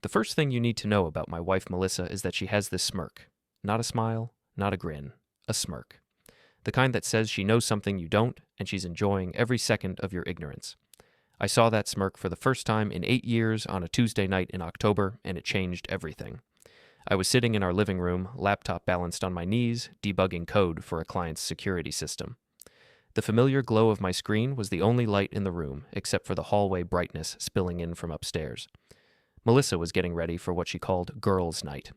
The first thing you need to know about my wife Melissa is that she has this smirk. Not a smile, not a grin, a smirk. The kind that says she knows something you don't, and she's enjoying every second of your ignorance. I saw that smirk for the first time in 8 years on a Tuesday night in October, and it changed everything. I was sitting in our living room, laptop balanced on my knees, debugging code for a client's security system. The familiar glow of my screen was the only light in the room, except for the hallway brightness spilling in from upstairs. Melissa was getting ready for what she called Girls' Night.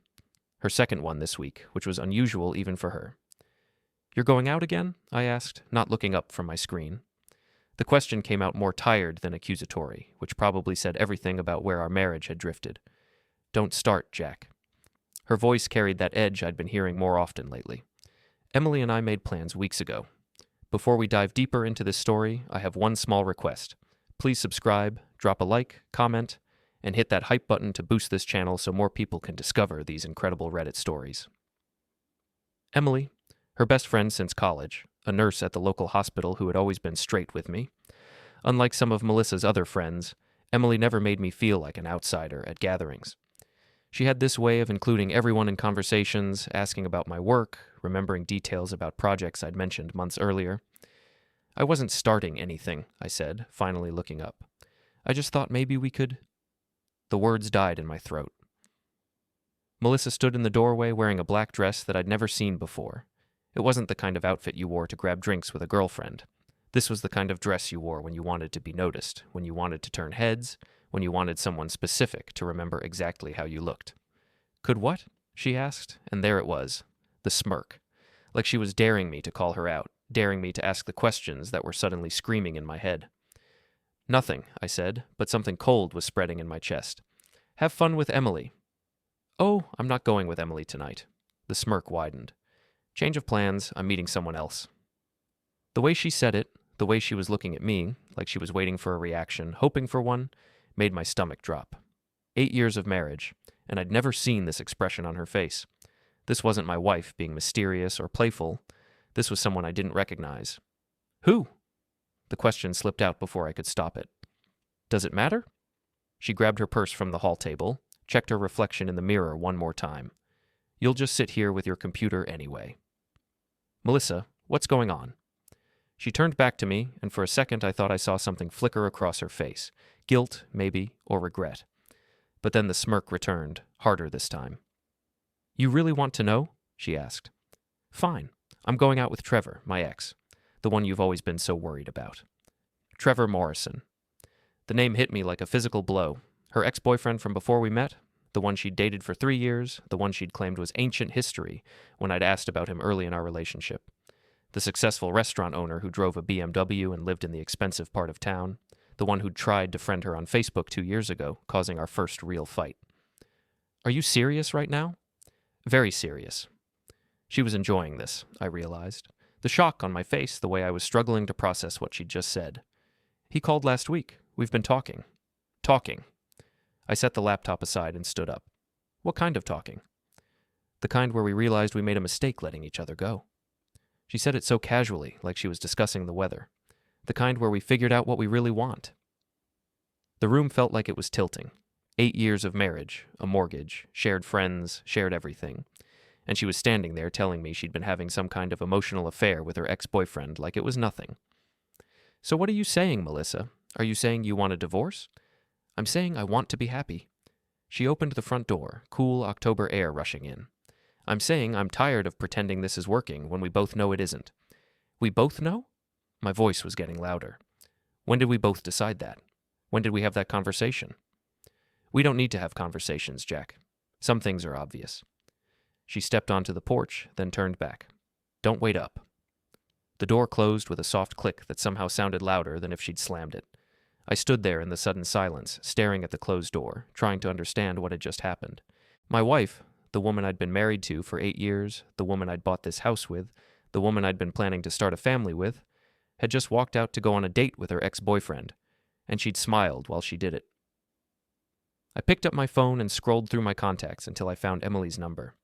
Her second one this week, which was unusual even for her. "You're going out again?" I asked, not looking up from my screen. The question came out more tired than accusatory, which probably said everything about where our marriage had drifted. "Don't start, Jack." Her voice carried that edge I'd been hearing more often lately. Emily and I made plans weeks ago. Before we dive deeper into this story, I have one small request. Please subscribe, drop a like, comment, and hit that hype button to boost this channel so more people can discover these incredible Reddit stories. Emily, her best friend since college, a nurse at the local hospital who had always been straight with me. Unlike some of Melissa's other friends, Emily never made me feel like an outsider at gatherings. She had this way of including everyone in conversations, asking about my work, remembering details about projects I'd mentioned months earlier. "I wasn't starting anything," I said, finally looking up. "I just thought maybe we could—" The words died in my throat. Melissa stood in the doorway wearing a black dress that I'd never seen before. It wasn't the kind of outfit you wore to grab drinks with a girlfriend. This was the kind of dress you wore when you wanted to be noticed, when you wanted to turn heads, when you wanted someone specific to remember exactly how you looked. "Could what?" she asked, and there it was, the smirk. Like she was daring me to call her out, daring me to ask the questions that were suddenly screaming in my head. "Nothing," I said, but something cold was spreading in my chest. "Have fun with Emily." "Oh, I'm not going with Emily tonight." The smirk widened. "Change of plans, I'm meeting someone else." The way she said it, the way she was looking at me, like she was waiting for a reaction, hoping for one, made my stomach drop. 8 years of marriage, and I'd never seen this expression on her face. This wasn't my wife being mysterious or playful. This was someone I didn't recognize. "Who?" The question slipped out before I could stop it. "Does it matter?" She grabbed her purse from the hall table, checked her reflection in the mirror one more time. "You'll just sit here with your computer anyway." "Melissa, what's going on?" She turned back to me, and for a second I thought I saw something flicker across her face. Guilt, maybe, or regret. But then the smirk returned, harder this time. "You really want to know?" she asked. "Fine. I'm going out with Trevor, my ex, the one you've always been so worried about." Trevor Morrison. The name hit me like a physical blow. Her ex-boyfriend from before we met, the one she'd dated for 3 years, the one she'd claimed was ancient history when I'd asked about him early in our relationship. The successful restaurant owner who drove a BMW and lived in the expensive part of town. The one who'd tried to friend her on Facebook 2 years ago, causing our first real fight. "Are you serious right now?" "Very serious." She was enjoying this, I realized. The shock on my face, the way I was struggling to process what she'd just said. "He called last week. We've been talking." "Talking." I set the laptop aside and stood up. "What kind of talking?" "The kind where we realized we made a mistake letting each other go." She said it so casually, like she was discussing the weather. "The kind where we figured out what we really want." The room felt like it was tilting. 8 years of marriage, a mortgage, shared friends, shared everything. And she was standing there telling me she'd been having some kind of emotional affair with her ex-boyfriend like it was nothing. "So what are you saying, Melissa? Are you saying you want a divorce?" "I'm saying I want to be happy." She opened the front door, cool October air rushing in. "I'm saying I'm tired of pretending this is working when we both know it isn't." "We both know?" My voice was getting louder. "When did we both decide that? When did we have that conversation?" "We don't need to have conversations, Jack. Some things are obvious." She stepped onto the porch, then turned back. "Don't wait up." The door closed with a soft click that somehow sounded louder than if she'd slammed it. I stood there in the sudden silence, staring at the closed door, trying to understand what had just happened. My wife, the woman I'd been married to for 8 years, the woman I'd bought this house with, the woman I'd been planning to start a family with, had just walked out to go on a date with her ex-boyfriend, and she'd smiled while she did it. I picked up my phone and scrolled through my contacts until I found Emily's number.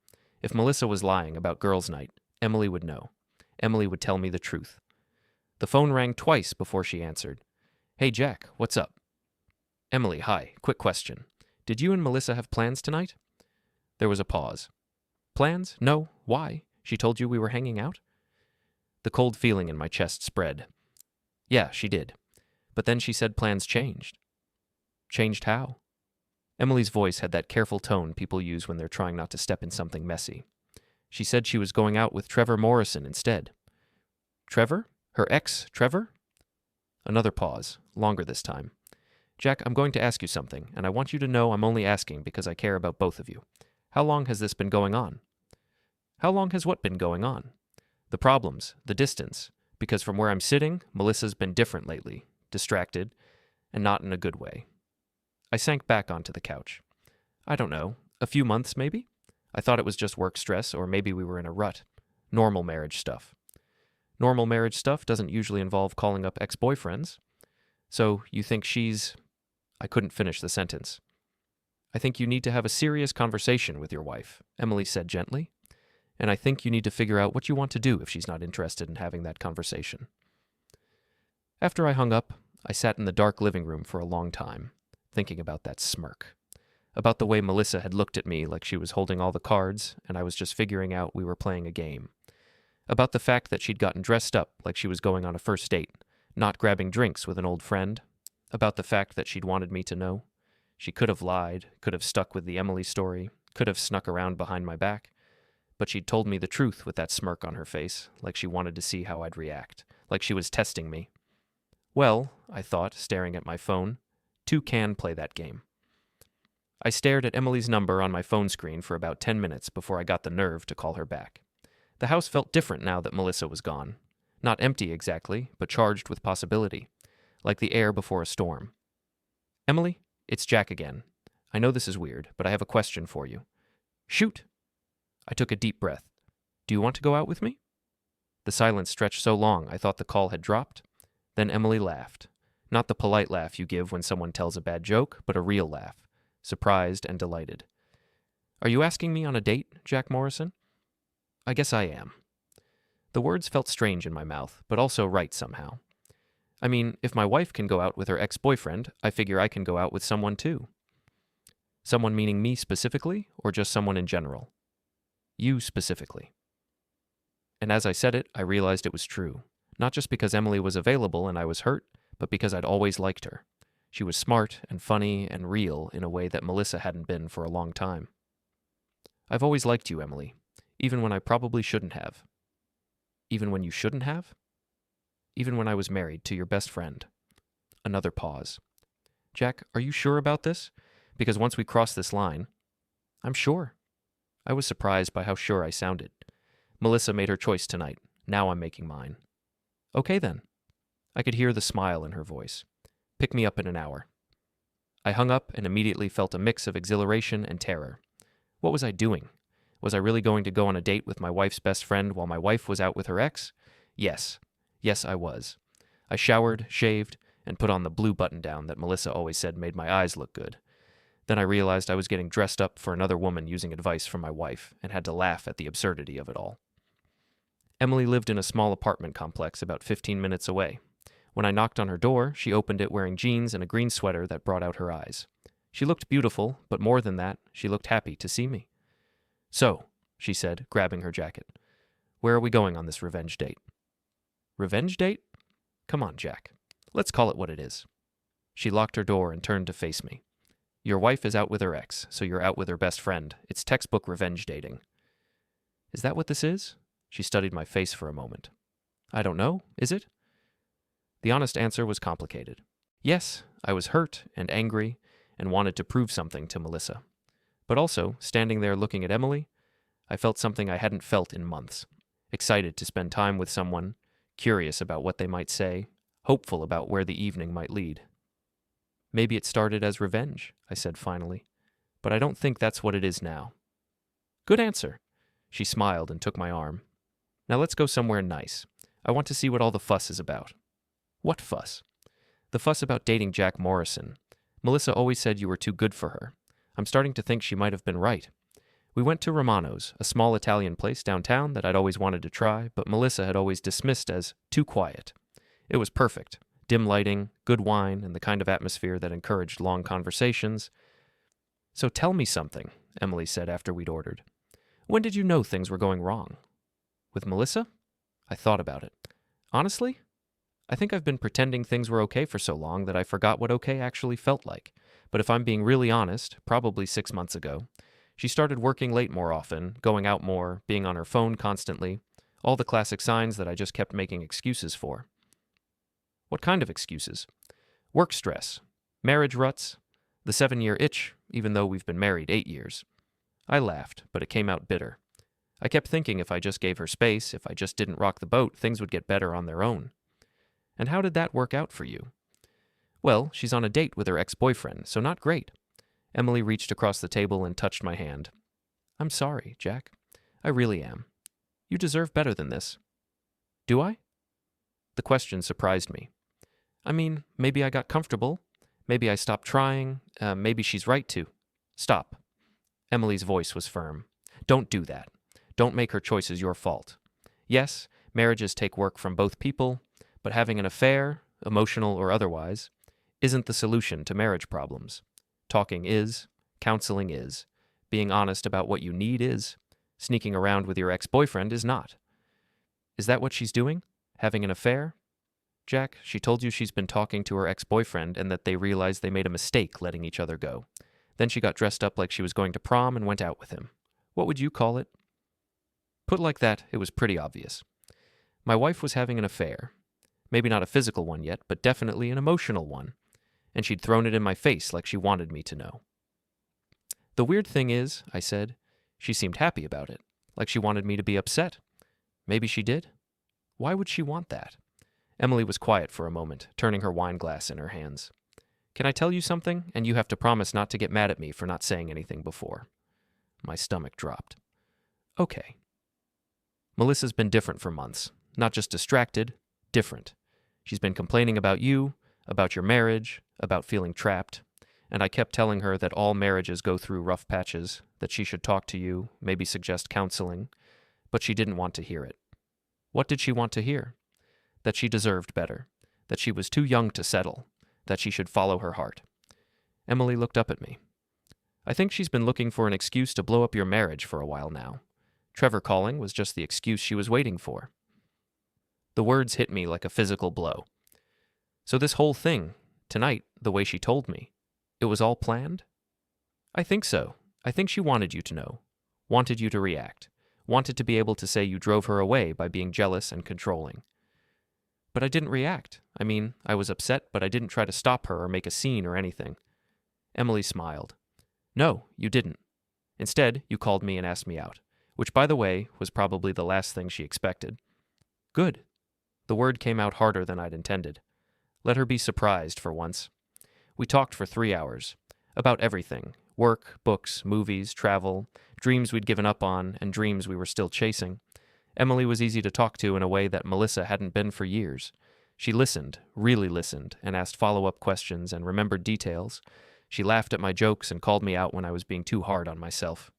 If Melissa was lying about girls' night, Emily would know. Emily would tell me the truth. The phone rang twice before she answered. "Hey, Jack, what's up?" "Emily, hi. Quick question. Did you and Melissa have plans tonight? There was a pause. Plans? No. Why? She told you we were hanging out? The cold feeling in my chest spread. Yeah, she did. But then she said plans changed. Changed how? Emily's voice had that careful tone people use when they're trying not to step in something messy. She said she was going out with Trevor Morrison instead. Trevor? Her ex, Trevor? Another pause, longer this time. Jack, I'm going to ask you something, and I want you to know I'm only asking because I care about both of you. How long has this been going on? How long has what been going on? The problems, the distance, because from where I'm sitting, Melissa's been different lately, distracted, and not in a good way. I sank back onto the couch. I don't know, a few months maybe? I thought it was just work stress, or maybe we were in a rut. Normal marriage stuff. Normal marriage stuff doesn't usually involve calling up ex-boyfriends. So you think she's... I couldn't finish the sentence. I think you need to have a serious conversation with your wife, Emily said gently. And I think you need to figure out what you want to do if she's not interested in having that conversation. After I hung up, I sat in the dark living room for a long time, thinking about that smirk. About the way Melissa had looked at me like she was holding all the cards, and I was just figuring out we were playing a game. About the fact that she'd gotten dressed up like she was going on a first date, not grabbing drinks with an old friend. About the fact that she'd wanted me to know. She could have lied, could have stuck with the Emily story, could have snuck around behind my back. But she'd told me the truth with that smirk on her face, like she wanted to see how I'd react, like she was testing me. Well, I thought, staring at my phone, two can play that game. I stared at Emily's number on my phone screen for about 10 minutes before I got the nerve to call her back. The house felt different now that Melissa was gone. Not empty exactly, but charged with possibility, like the air before a storm. Emily, it's Jack again. I know this is weird, but I have a question for you. Shoot! I took a deep breath. Do you want to go out with me? The silence stretched so long I thought the call had dropped. Then Emily laughed. Not the polite laugh you give when someone tells a bad joke, but a real laugh, surprised and delighted. Are you asking me on a date, Jack Morrison? I guess I am. The words felt strange in my mouth, but also right somehow. I mean, if my wife can go out with her ex-boyfriend, I figure I can go out with someone too. Someone meaning me specifically, or just someone in general? You specifically. And as I said it, I realized it was true. Not just because Emily was available and I was hurt, but because I'd always liked her. She was smart and funny and real in a way that Melissa hadn't been for a long time. I've always liked you, Emily, even when I probably shouldn't have. Even when you shouldn't have? Even when I was married to your best friend. Another pause. Jack, are you sure about this? Because once we cross this line... I'm sure. I was surprised by how sure I sounded. Melissa made her choice tonight. Now I'm making mine. Okay then. I could hear the smile in her voice. Pick me up in an hour. I hung up and immediately felt a mix of exhilaration and terror. What was I doing? Was I really going to go on a date with my wife's best friend while my wife was out with her ex? Yes. Yes, I was. I showered, shaved, and put on the blue button-down that Melissa always said made my eyes look good. Then I realized I was getting dressed up for another woman using advice from my wife, and had to laugh at the absurdity of it all. Emily lived in a small apartment complex about 15 minutes away. When I knocked on her door, she opened it wearing jeans and a green sweater that brought out her eyes. She looked beautiful, but more than that, she looked happy to see me. So, she said, grabbing her jacket, where are we going on this revenge date? Revenge date? Come on, Jack. Let's call it what it is. She locked her door and turned to face me. Your wife is out with her ex, so you're out with her best friend. It's textbook revenge dating. Is that what this is? She studied my face for a moment. I don't know, is it? The honest answer was complicated. Yes, I was hurt and angry and wanted to prove something to Melissa. But also, standing there looking at Emily, I felt something I hadn't felt in months. Excited to spend time with someone, curious about what they might say, hopeful about where the evening might lead. Maybe it started as revenge, I said finally, but I don't think that's what it is now. Good answer. She smiled and took my arm. Now let's go somewhere nice. I want to see what all the fuss is about. What fuss? The fuss about dating Jack Morrison. Melissa always said you were too good for her. I'm starting to think she might have been right. We went to Romano's, a small Italian place downtown that I'd always wanted to try, but Melissa had always dismissed as too quiet. It was perfect. Dim lighting, good wine, and the kind of atmosphere that encouraged long conversations. So tell me something, Emily said after we'd ordered. When did you know things were going wrong? With Melissa? I thought about it. Honestly, I think I've been pretending things were okay for so long that I forgot what okay actually felt like. But if I'm being really honest, probably 6 months ago, she started working late more often, going out more, being on her phone constantly, all the classic signs that I just kept making excuses for. What kind of excuses? Work stress, marriage ruts, the 7-year itch, even though we've been married 8 years. I laughed, but it came out bitter. I kept thinking if I just gave her space, if I just didn't rock the boat, things would get better on their own. And how did that work out for you? Well, she's on a date with her ex-boyfriend, so not great. Emily reached across the table and touched my hand. I'm sorry, Jack. I really am. You deserve better than this. Do I? The question surprised me. I mean, maybe I got comfortable. Maybe I stopped trying. Maybe she's right to. Stop. Emily's voice was firm. Don't do that. Don't make her choices your fault. Yes, marriages take work from both people, but having an affair, emotional or otherwise, isn't the solution to marriage problems. Talking is, counseling is, being honest about what you need is, sneaking around with your ex-boyfriend is not. Is that what she's doing? Having an affair? Jack, she told you she's been talking to her ex-boyfriend and that they realized they made a mistake letting each other go. Then she got dressed up like she was going to prom and went out with him. What would you call it? Put like that, it was pretty obvious. My wife was having an affair. Maybe not a physical one yet, but definitely an emotional one. And she'd thrown it in my face like she wanted me to know. The weird thing is, I said, she seemed happy about it, like she wanted me to be upset. Maybe she did? Why would she want that? Emily was quiet for a moment, turning her wine glass in her hands. Can I tell you something, and you have to promise not to get mad at me for not saying anything before? My stomach dropped. Okay. Melissa's been different for months. Not just distracted, different. She's been complaining about you, about your marriage, about feeling trapped, and I kept telling her that all marriages go through rough patches, that she should talk to you, maybe suggest counseling, but she didn't want to hear it. What did she want to hear? That she deserved better, that she was too young to settle, that she should follow her heart. Emily looked up at me. I think she's been looking for an excuse to blow up your marriage for a while now. Trevor calling was just the excuse she was waiting for. The words hit me like a physical blow. So this whole thing, tonight, the way she told me, it was all planned? I think so. I think she wanted you to know, wanted you to react, wanted to be able to say you drove her away by being jealous and controlling. But I didn't react. I mean, I was upset, but I didn't try to stop her or make a scene or anything. Emily smiled. No, you didn't. Instead, you called me and asked me out, which, by the way, was probably the last thing she expected. Good. The word came out harder than I'd intended. Let her be surprised for once. We talked for 3 hours. About everything. Work, books, movies, travel, dreams we'd given up on, and dreams we were still chasing. Emily was easy to talk to in a way that Melissa hadn't been for years. She listened, really listened, and asked follow-up questions and remembered details. She laughed at my jokes and called me out when I was being too hard on myself.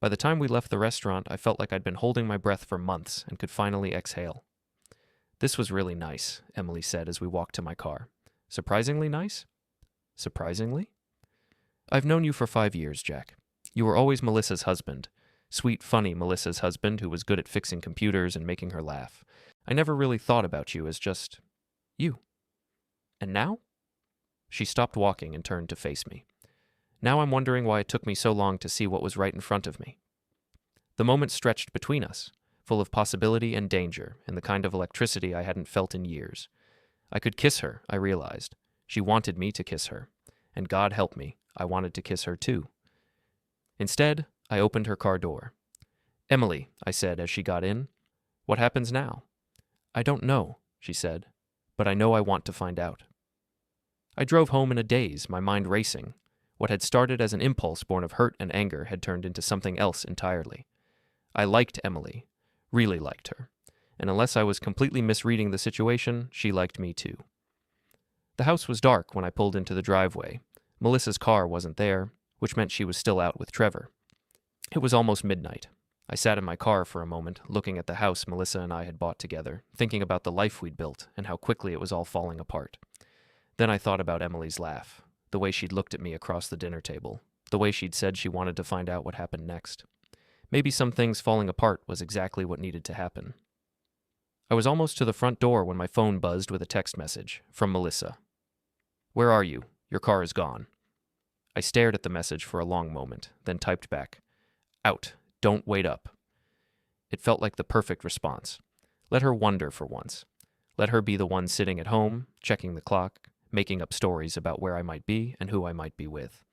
By the time we left the restaurant, I felt like I'd been holding my breath for months and could finally exhale. This was really nice, Emily said as we walked to my car. Surprisingly nice? Surprisingly? I've known you for 5 years, Jack. You were always Melissa's husband. Sweet, funny Melissa's husband who was good at fixing computers and making her laugh. I never really thought about you as just you. And now? She stopped walking and turned to face me. Now I'm wondering why it took me so long to see what was right in front of me. The moment stretched between us, full of possibility and danger, and the kind of electricity I hadn't felt in years. I could kiss her, I realized. She wanted me to kiss her. And God help me, I wanted to kiss her too. Instead, I opened her car door. Emily, I said as she got in, what happens now? I don't know, she said, but I know I want to find out. I drove home in a daze, my mind racing. What had started as an impulse born of hurt and anger had turned into something else entirely. I liked Emily, really liked her, and unless I was completely misreading the situation, she liked me too. The house was dark when I pulled into the driveway. Melissa's car wasn't there, which meant she was still out with Trevor. It was almost midnight. I sat in my car for a moment, looking at the house Melissa and I had bought together, thinking about the life we'd built and how quickly it was all falling apart. Then I thought about Emily's laugh, the way she'd looked at me across the dinner table, the way she'd said she wanted to find out what happened next. Maybe some things falling apart was exactly what needed to happen. I was almost to the front door when my phone buzzed with a text message from Melissa. "Where are you? Your car is gone." I stared at the message for a long moment, then typed back, "Out. Don't wait up." It felt like the perfect response. Let her wonder for once. Let her be the one sitting at home, checking the clock, making up stories about where I might be and who I might be with.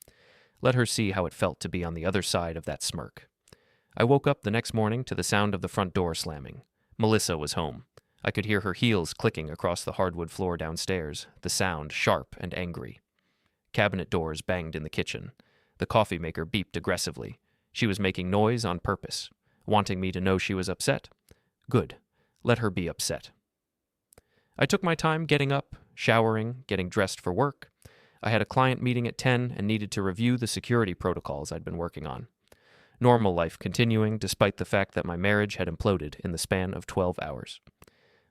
Let her see how it felt to be on the other side of that smirk. I woke up the next morning to the sound of the front door slamming. Melissa was home. I could hear her heels clicking across the hardwood floor downstairs, the sound sharp and angry. Cabinet doors banged in the kitchen. The coffee maker beeped aggressively. She was making noise on purpose, wanting me to know she was upset. Good. Let her be upset. I took my time getting up, showering, getting dressed for work. I had a client meeting at 10 and needed to review the security protocols I'd been working on. Normal life continuing despite the fact that my marriage had imploded in the span of 12 hours.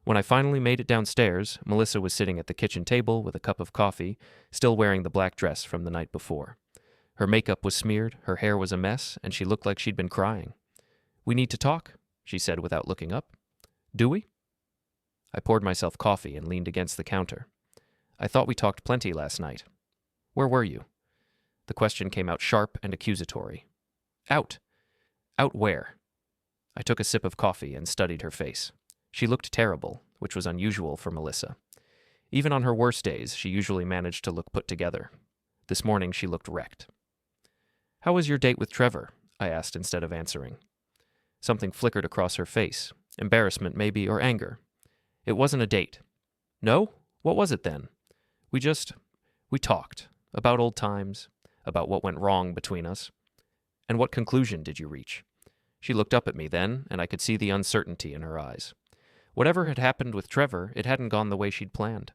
When I finally made it downstairs, Melissa was sitting at the kitchen table with a cup of coffee, still wearing the black dress from the night before. Her makeup was smeared, her hair was a mess, and she looked like she'd been crying. "We need to talk," she said without looking up. "Do we?" I poured myself coffee and leaned against the counter. "I thought we talked plenty last night. Where were you?" The question came out sharp and accusatory. "Out." "Out where?" I took a sip of coffee and studied her face. She looked terrible, which was unusual for Melissa. Even on her worst days, she usually managed to look put together. This morning, she looked wrecked. "How was your date with Trevor?" I asked instead of answering. Something flickered across her face. Embarrassment, maybe, or anger. "It wasn't a date." "No? What was it then?" We talked. About old times. About what went wrong between us." "And what conclusion did you reach?" She looked up at me then, and I could see the uncertainty in her eyes. Whatever had happened with Trevor, it hadn't gone the way she'd planned.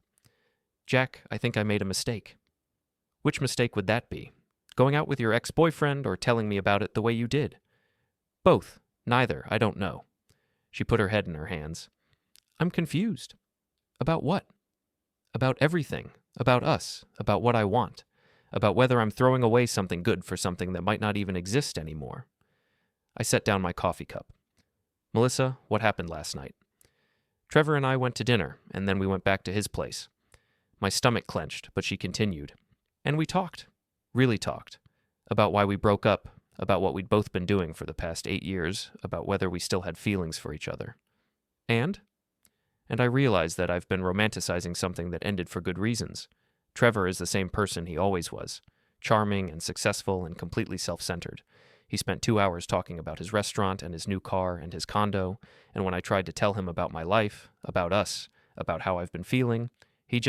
"Jack, I think I made a mistake." "Which mistake would that be? Going out with your ex-boyfriend or telling me about it the way you did?" "Both. Neither. I don't know." She put her head in her hands. "I'm confused." "About what?" "About everything. About us. About what I want. About whether I'm throwing away something good for something that might not even exist anymore." I set down my coffee cup. "Melissa, what happened last night?" "Trevor and I went to dinner, and then we went back to his place." My stomach clenched, but she continued. "And we talked. Really talked. About why we broke up, about what we'd both been doing for the past 8 years, about whether we still had feelings for each other." "And?" "And I realized that I've been romanticizing something that ended for good reasons. Trevor is the same person he always was. Charming and successful and completely self-centered. He spent 2 hours talking about his restaurant and his new car and his condo, and when I tried to tell him about my life, about us, about how I've been feeling, he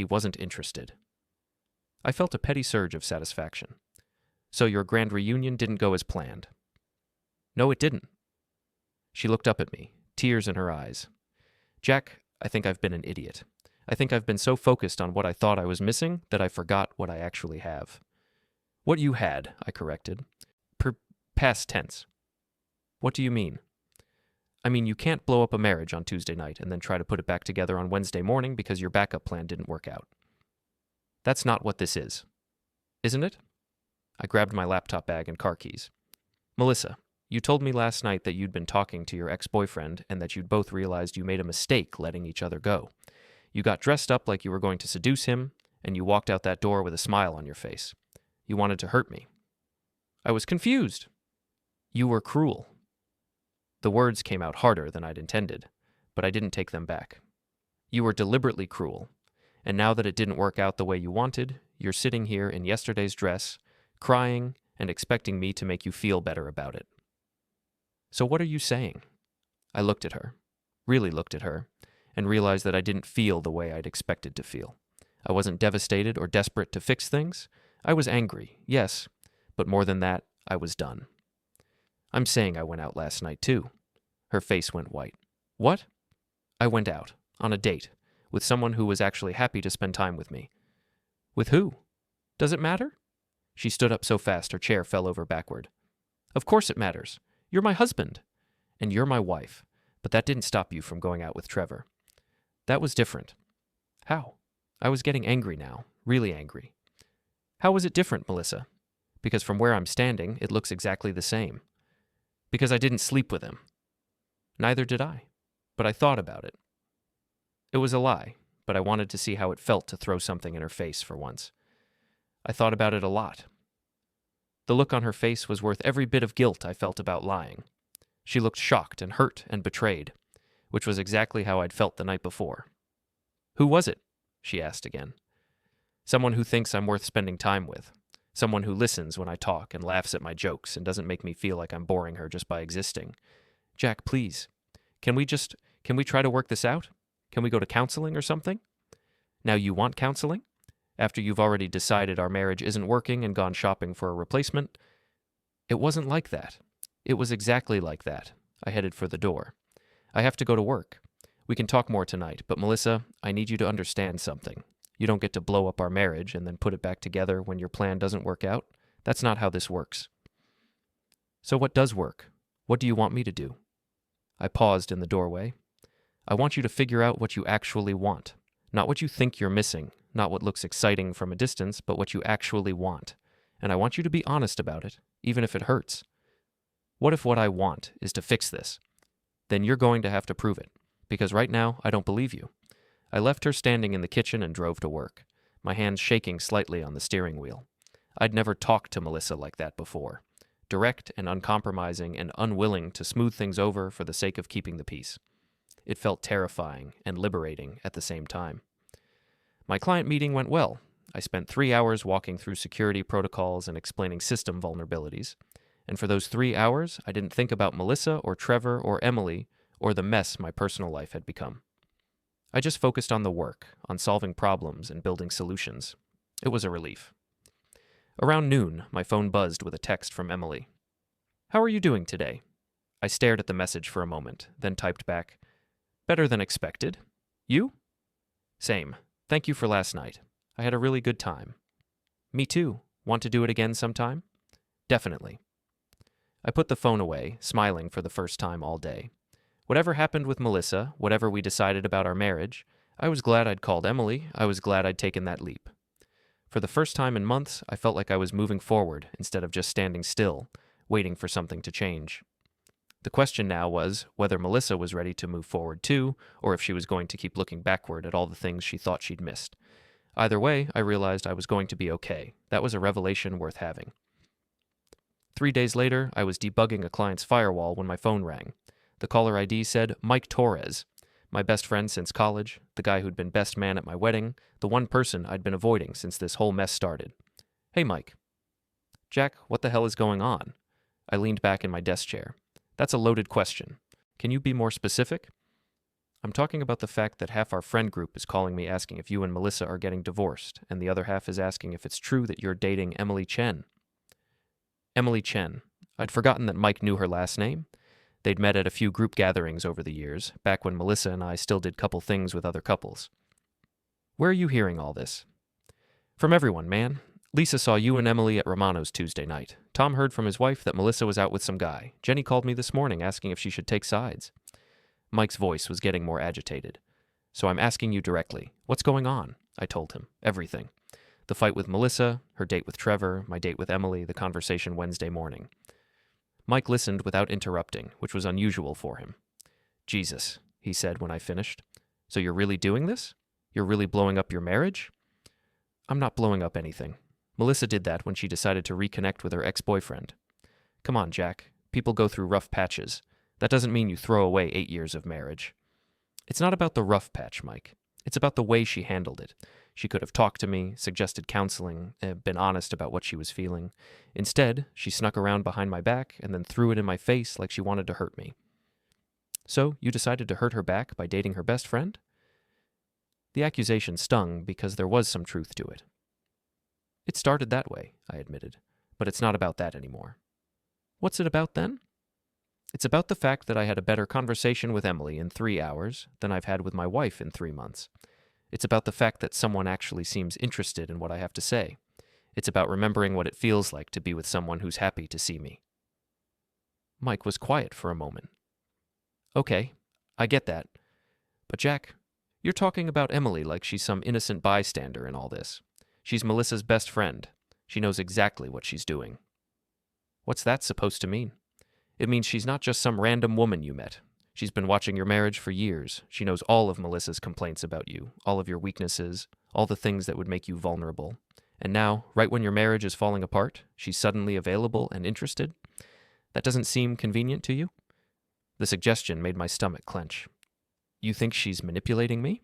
wasn't interested." I felt a petty surge of satisfaction. "So your grand reunion didn't go as planned?" "No, it didn't." She looked up at me, tears in her eyes. "Jack, I think I've been an idiot. I think I've been so focused on what I thought I was missing that I forgot what I actually have." "What you had," I corrected. Past tense." "What do you mean?" "I mean, you can't blow up a marriage on Tuesday night and then try to put it back together on Wednesday morning because your backup plan didn't work out. That's not what this is. Isn't it?" I grabbed my laptop bag and car keys. "Melissa, you told me last night that you'd been talking to your ex-boyfriend and that you'd both realized you made a mistake letting each other go. You got dressed up like you were going to seduce him, and you walked out that door with a smile on your face. You wanted to hurt me." "I was confused." "You were cruel." The words came out harder than I'd intended, but I didn't take them back. "You were deliberately cruel, and now that it didn't work out the way you wanted, you're sitting here in yesterday's dress, crying and expecting me to make you feel better about it. So what are you saying?" I looked at her, really looked at her, and realized that I didn't feel the way I'd expected to feel. I wasn't devastated or desperate to fix things. I was angry, yes, but more than that, I was done. "I'm saying I went out last night, too." Her face went white. "What?" "I went out, on a date, with someone who was actually happy to spend time with me." "With who? Does it matter?" She stood up so fast her chair fell over backward. "Of course it matters. You're my husband. And you're my wife. But that didn't stop you from going out with Trevor." "That was different." "How?" I was getting angry now, really angry. "How was it different, Melissa? Because from where I'm standing, it looks exactly the same. Because I didn't sleep with him. Neither did I. But I thought about it. It was a lie, but I wanted to see how it felt to throw something in her face for once. I thought about it a lot. The look on her face was worth every bit of guilt I felt about lying. She looked shocked and hurt and betrayed, which was exactly how I'd felt the night before. Who was it? She asked again. Someone who thinks I'm worth spending time with. Someone who listens when I talk and laughs at my jokes and doesn't make me feel like I'm boring her just by existing. Jack, please. Can we try to work this out? Can we go to counseling or something? Now you want counseling? After you've already decided our marriage isn't working and gone shopping for a replacement? It wasn't like that. It was exactly like that. I headed for the door. I have to go to work. We can talk more tonight, but Melissa, I need you to understand something. You don't get to blow up our marriage and then put it back together when your plan doesn't work out. That's not how this works. So what does work? What do you want me to do? I paused in the doorway. I want you to figure out what you actually want. Not what you think you're missing, not what looks exciting from a distance, but what you actually want. And I want you to be honest about it, even if it hurts. What if what I want is to fix this? Then you're going to have to prove it, because right now I don't believe you. I left her standing in the kitchen and drove to work, my hands shaking slightly on the steering wheel. I'd never talked to Melissa like that before, direct and uncompromising and unwilling to smooth things over for the sake of keeping the peace. It felt terrifying and liberating at the same time. My client meeting went well. I spent 3 hours walking through security protocols and explaining system vulnerabilities. And for those 3 hours, I didn't think about Melissa or Trevor or Emily or the mess my personal life had become. I just focused on the work, on solving problems and building solutions. It was a relief. Around noon, my phone buzzed with a text from Emily. How are you doing today? I stared at the message for a moment, then typed back, Better than expected. You? Same. Thank you for last night. I had a really good time. Me too. Want to do it again sometime? Definitely. I put the phone away, smiling for the first time all day. Whatever happened with Melissa, whatever we decided about our marriage, I was glad I'd called Emily. I was glad I'd taken that leap. For the first time in months, I felt like I was moving forward instead of just standing still, waiting for something to change. The question now was whether Melissa was ready to move forward too, or if she was going to keep looking backward at all the things she thought she'd missed. Either way, I realized I was going to be okay. That was a revelation worth having. 3 days later, I was debugging a client's firewall when my phone rang. The caller ID said Mike Torres, my best friend since college, the guy who'd been best man at my wedding, the one person I'd been avoiding since this whole mess started. Hey, Mike. Jack, what the hell is going on? I leaned back in my desk chair. That's a loaded question. Can you be more specific? I'm talking about the fact that half our friend group is calling me asking if you and Melissa are getting divorced, and the other half is asking if it's true that you're dating Emily Chen. Emily Chen. I'd forgotten that Mike knew her last name. They'd met at a few group gatherings over the years, back when Melissa and I still did couple things with other couples. Where are you hearing all this? From everyone, man. Lisa saw you and Emily at Romano's Tuesday night. Tom heard from his wife that Melissa was out with some guy. Jenny called me this morning asking if she should take sides. Mike's voice was getting more agitated. So I'm asking you directly. What's going on? I told him. Everything. The fight with Melissa, her date with Trevor, my date with Emily, the conversation Wednesday morning. Mike listened without interrupting, which was unusual for him. Jesus, he said when I finished. So you're really doing this? You're really blowing up your marriage? I'm not blowing up anything. Melissa did that when she decided to reconnect with her ex-boyfriend. Come on, Jack. People go through rough patches. That doesn't mean you throw away 8 years of marriage. It's not about the rough patch, Mike. It's about the way she handled it. She could have talked to me, suggested counseling, been honest about what she was feeling. Instead, she snuck around behind my back and then threw it in my face like she wanted to hurt me. So, you decided to hurt her back by dating her best friend? The accusation stung because there was some truth to it. It started that way, I admitted, but it's not about that anymore. What's it about then? It's about the fact that I had a better conversation with Emily in 3 hours than I've had with my wife in 3 months. It's about the fact that someone actually seems interested in what I have to say. It's about remembering what it feels like to be with someone who's happy to see me. Mike was quiet for a moment. Okay, I get that. But Jack, you're talking about Emily like she's some innocent bystander in all this. She's Melissa's best friend. She knows exactly what she's doing. What's that supposed to mean? It means she's not just some random woman you met. She's been watching your marriage for years. She knows all of Melissa's complaints about you, all of your weaknesses, all the things that would make you vulnerable. And now, right when your marriage is falling apart, she's suddenly available and interested? That doesn't seem convenient to you? The suggestion made my stomach clench. You think she's manipulating me?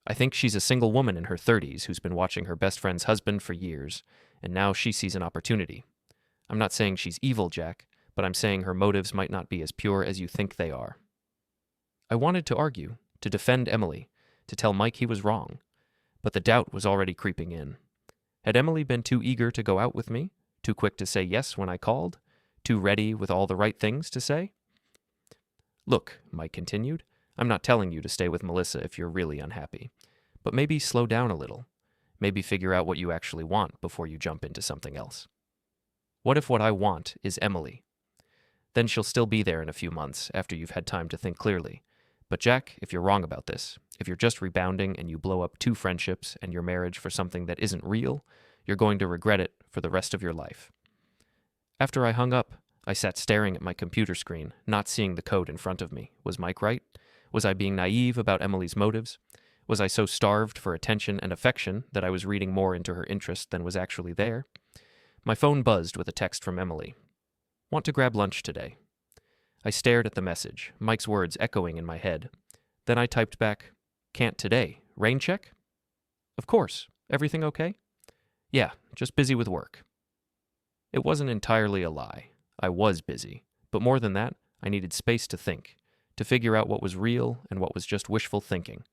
I think she's a single woman in her 30s who's been watching her best friend's husband for years, and now she sees an opportunity. I'm not saying she's evil, Jack, but I'm saying her motives might not be as pure as you think they are. I wanted to argue, to defend Emily, to tell Mike he was wrong, but the doubt was already creeping in. Had Emily been too eager to go out with me, too quick to say yes when I called, too ready with all the right things to say? Look, Mike continued, I'm not telling you to stay with Melissa if you're really unhappy, but maybe slow down a little. Maybe figure out what you actually want before you jump into something else. What if what I want is Emily? Then she'll still be there in a few months after you've had time to think clearly. But Jack, if you're wrong about this, if you're just rebounding and you blow up 2 friendships and your marriage for something that isn't real, you're going to regret it for the rest of your life. After I hung up, I sat staring at my computer screen, not seeing the code in front of me. Was Mike right? Was I being naive about Emily's motives? Was I so starved for attention and affection that I was reading more into her interest than was actually there? My phone buzzed with a text from Emily. Want to grab lunch today? I stared at the message, Mike's words echoing in my head. Then I typed back, can't today. Rain check? Of course. Everything okay? Yeah, just busy with work. It wasn't entirely a lie. I was busy. But more than that, I needed space to think, to figure out what was real and what was just wishful thinking.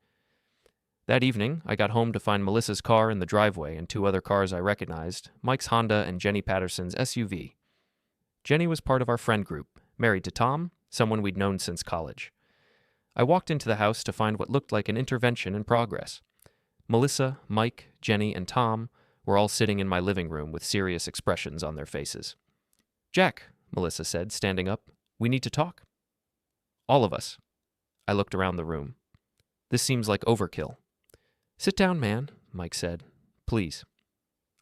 That evening, I got home to find Melissa's car in the driveway and 2 other cars I recognized, Mike's Honda and Jenny Patterson's SUV. Jenny was part of our friend group, married to Tom, someone we'd known since college. I walked into the house to find what looked like an intervention in progress. Melissa, Mike, Jenny, and Tom were all sitting in my living room with serious expressions on their faces. Jack, Melissa said, standing up, we need to talk. All of us. I looked around the room. This seems like overkill. Sit down, man, Mike said. Please.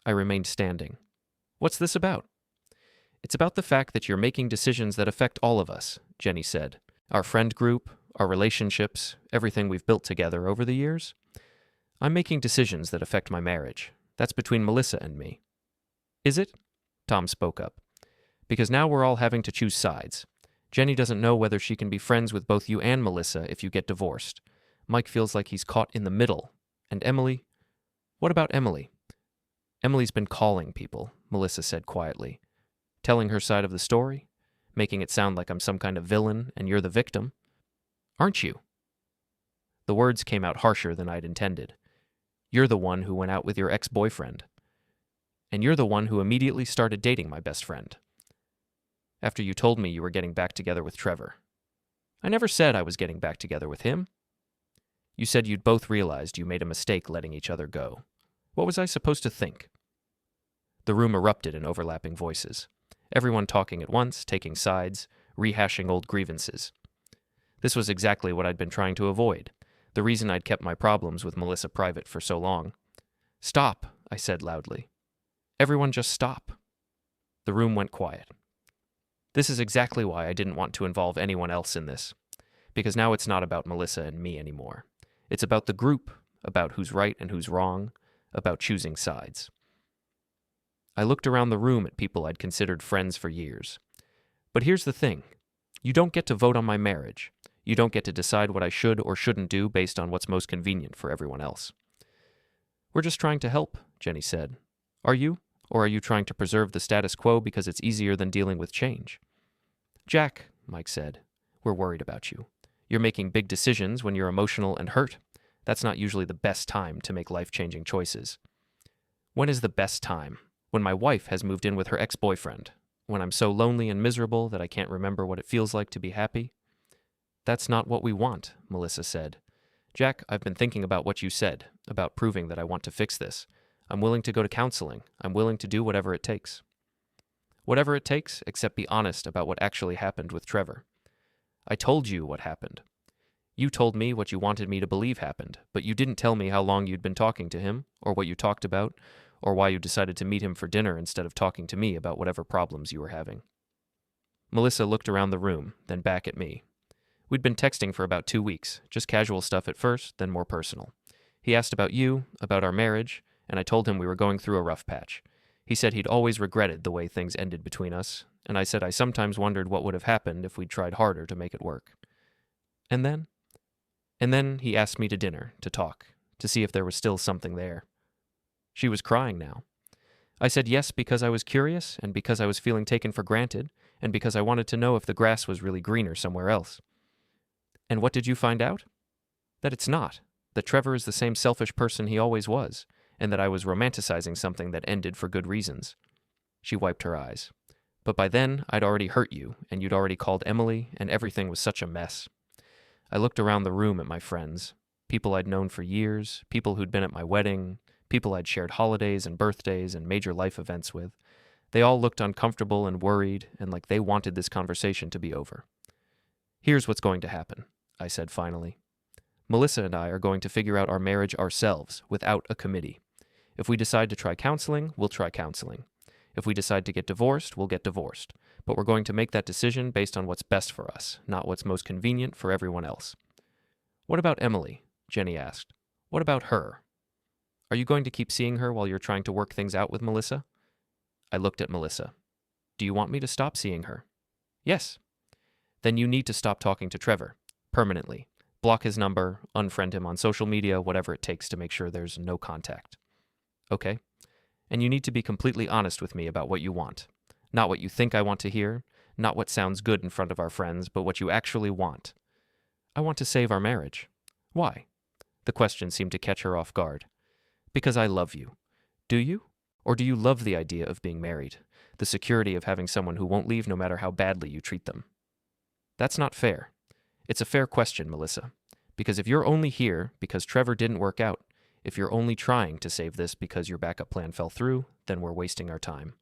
I remained standing. What's this about? It's about the fact that you're making decisions that affect all of us, Jenny said. Our friend group, our relationships, everything we've built together over the years. I'm making decisions that affect my marriage. That's between Melissa and me. Is it? Tom spoke up. Because now we're all having to choose sides. Jenny doesn't know whether she can be friends with both you and Melissa if you get divorced. Mike feels like he's caught in the middle. And Emily? What about Emily? Emily's been calling people, Melissa said quietly. Telling her side of the story, making it sound like I'm some kind of villain and you're the victim. Aren't you? The words came out harsher than I'd intended. You're the one who went out with your ex-boyfriend. And you're the one who immediately started dating my best friend. After you told me you were getting back together with Trevor. I never said I was getting back together with him. You said you'd both realized you made a mistake letting each other go. What was I supposed to think? The room erupted in overlapping voices. Everyone talking at once, taking sides, rehashing old grievances. This was exactly what I'd been trying to avoid, the reason I'd kept my problems with Melissa private for so long. Stop, I said loudly. Everyone just stop. The room went quiet. This is exactly why I didn't want to involve anyone else in this, because now it's not about Melissa and me anymore. It's about the group, about who's right and who's wrong, about choosing sides. I looked around the room at people I'd considered friends for years. But here's the thing. You don't get to vote on my marriage. You don't get to decide what I should or shouldn't do based on what's most convenient for everyone else. We're just trying to help, Jenny said. Are you? Or are you trying to preserve the status quo because it's easier than dealing with change? Jack, Mike said, we're worried about you. You're making big decisions when you're emotional and hurt. That's not usually the best time to make life-changing choices. When is the best time? When my wife has moved in with her ex-boyfriend. When I'm so lonely and miserable that I can't remember what it feels like to be happy. That's not what we want, Melissa said. Jack, I've been thinking about what you said, about proving that I want to fix this. I'm willing to go to counseling. I'm willing to do whatever it takes. Whatever it takes, except be honest about what actually happened with Trevor. I told you what happened. You told me what you wanted me to believe happened, but you didn't tell me how long you'd been talking to him, or what you talked about, or why you decided to meet him for dinner instead of talking to me about whatever problems you were having. Melissa looked around the room, then back at me. We'd been texting for about 2 weeks, just casual stuff at first, then more personal. He asked about you, about our marriage, and I told him we were going through a rough patch. He said he'd always regretted the way things ended between us, and I said I sometimes wondered what would have happened if we'd tried harder to make it work. And then he asked me to dinner, to talk, to see if there was still something there. She was crying now. I said yes because I was curious, and because I was feeling taken for granted, and because I wanted to know if the grass was really greener somewhere else. And what did you find out? That it's not. That Trevor is the same selfish person he always was, and that I was romanticizing something that ended for good reasons. She wiped her eyes. But by then, I'd already hurt you, and you'd already called Emily, and everything was such a mess. I looked around the room at my friends, people I'd known for years, people who'd been at my wedding, people I'd shared holidays and birthdays and major life events with. They all looked uncomfortable and worried, and like they wanted this conversation to be over. Here's what's going to happen, I said finally. Melissa and I are going to figure out our marriage ourselves, without a committee. If we decide to try counseling, we'll try counseling. If we decide to get divorced, we'll get divorced. But we're going to make that decision based on what's best for us, not what's most convenient for everyone else. What about Emily? Jenny asked. What about her? Are you going to keep seeing her while you're trying to work things out with Melissa? I looked at Melissa. Do you want me to stop seeing her? Yes. Then you need to stop talking to Trevor, permanently. Block his number, unfriend him on social media, whatever it takes to make sure there's no contact. Okay? And you need to be completely honest with me about what you want. Not what you think I want to hear, not what sounds good in front of our friends, but what you actually want. I want to save our marriage. Why? The question seemed to catch her off guard. Because I love you. Do you? Or do you love the idea of being married? The security of having someone who won't leave no matter how badly you treat them? That's not fair. It's a fair question, Melissa. Because if you're only here because Trevor didn't work out, if you're only trying to save this because your backup plan fell through, then we're wasting our time.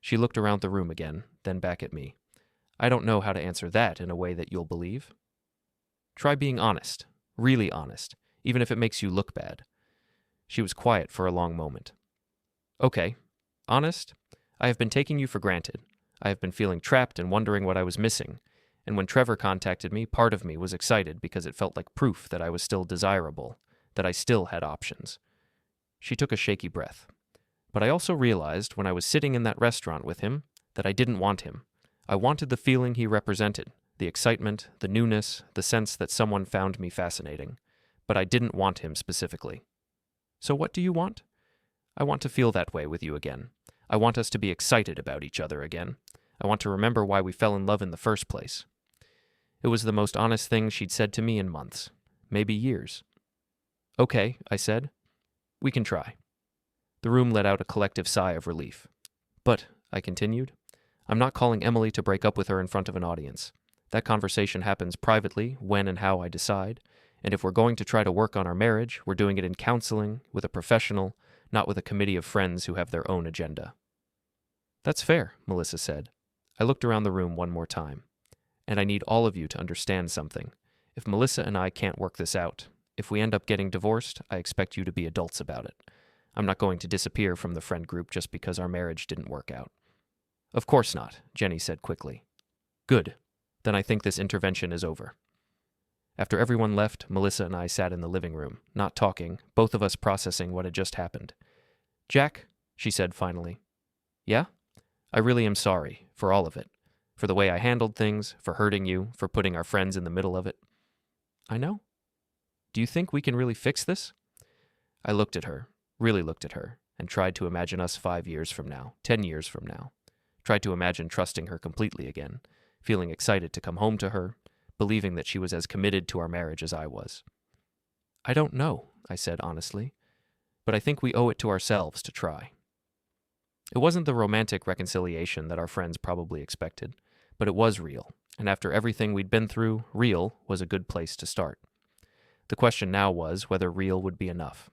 She looked around the room again, then back at me. I don't know how to answer that in a way that you'll believe. Try being honest, really honest, even if it makes you look bad. She was quiet for a long moment. Okay, honest, I have been taking you for granted. I have been feeling trapped and wondering what I was missing. And when Trevor contacted me, part of me was excited because it felt like proof that I was still desirable, that I still had options. She took a shaky breath. But I also realized when I was sitting in that restaurant with him that I didn't want him. I wanted the feeling he represented, the excitement, the newness, the sense that someone found me fascinating. But I didn't want him specifically. So what do you want? I want to feel that way with you again. I want us to be excited about each other again. I want to remember why we fell in love in the first place. It was the most honest thing she'd said to me in months, maybe years. Okay, I said. We can try. The room let out a collective sigh of relief. But, I continued, I'm not calling Emily to break up with her in front of an audience. That conversation happens privately, when and how I decide, and if we're going to try to work on our marriage, we're doing it in counseling, with a professional, not with a committee of friends who have their own agenda. That's fair, Melissa said. I looked around the room one more time. And I need all of you to understand something. If Melissa and I can't work this out, if we end up getting divorced, I expect you to be adults about it. I'm not going to disappear from the friend group just because our marriage didn't work out. Of course not, Jenny said quickly. Good. Then I think this intervention is over. After everyone left, Melissa and I sat in the living room, not talking, both of us processing what had just happened. Jack, she said finally. Yeah? I really am sorry, for all of it. For the way I handled things, for hurting you, for putting our friends in the middle of it. I know. Do you think we can really fix this? I looked at her, really looked at her, and tried to imagine us 5 years from now, 10 years from now. Tried to imagine trusting her completely again, feeling excited to come home to her, believing that she was as committed to our marriage as I was. I don't know, I said honestly, but I think we owe it to ourselves to try. It wasn't the romantic reconciliation that our friends probably expected, but it was real, and after everything we'd been through, real was a good place to start. The question now was whether real would be enough.